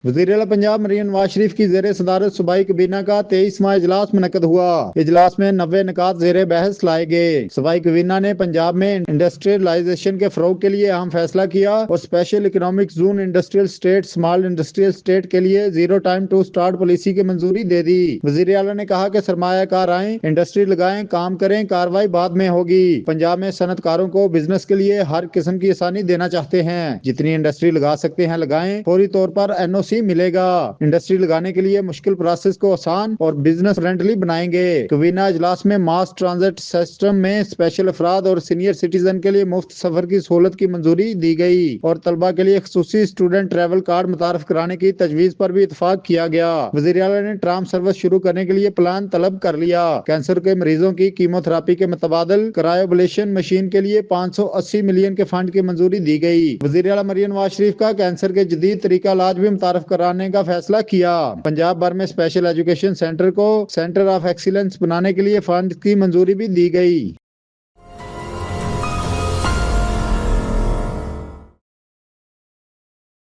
वज़ीर आला पंजाब मरीम नवाज शरीफ की ज़ेर सदारत सूबाई कबीना का 23वां इजलास मुनक्कद हुआ। इजलास में 90 निकात ज़ेर बहस लाए गए। सूबाई कबीना ने पंजाब में इंडस्ट्रियलाइजेशन के फरोग के लिए अहम फैसला किया और special economic zone, industrial state, small industrial state के लिए zero time to start policy की मंजूरी दे दी। वज़ीर आला ने कहा कि सरमायाकार आए, इंडस्ट्री लगाएं, काम करें, कार्रवाई बाद में होगी। पंजाब में सनतकारों को बिजनेस के लिए हर किस्म की आसानी देना चाहते हैं। जितनी इंडस्ट्री लगा सकते हैं लगाएं, फौरी तौर पर NOC मिलेगा। इंडस्ट्री लगाने के लिए मुश्किल प्रोसेस को आसान और बिजनेस फ्रेंडली बनाएंगे। कबीना इजलास में मास ट्रांजिट सिस्टम में स्पेशल अफराद और सीनियर सिटीजन के लिए मुफ्त सफर की सहूलत की मंजूरी दी गई और तलबा के लिए खसूसी स्टूडेंट ट्रैवल कार्ड मुतारफ कराने की तजवीज पर भी इतफाक किया गया। वज़ीर आला ने ट्राम सर्विस शुरू करने के लिए प्लान तलब कर लिया। कैंसर के मरीजों की कीमोथेरापी के मुतबादल क्रायोबलेशन मशीन के लिए 580 मिलियन के फंड की मंजूरी दी गई। वज़ीर आला मरीम नवाज शरीफ का कैंसर के जदीद तरीका इलाज भी मुतारफ कराने का फैसला किया। पंजाब भर में स्पेशल एजुकेशन सेंटर को सेंटर ऑफ एक्सीलेंस बनाने के लिए फंड की मंजूरी भी दी गई।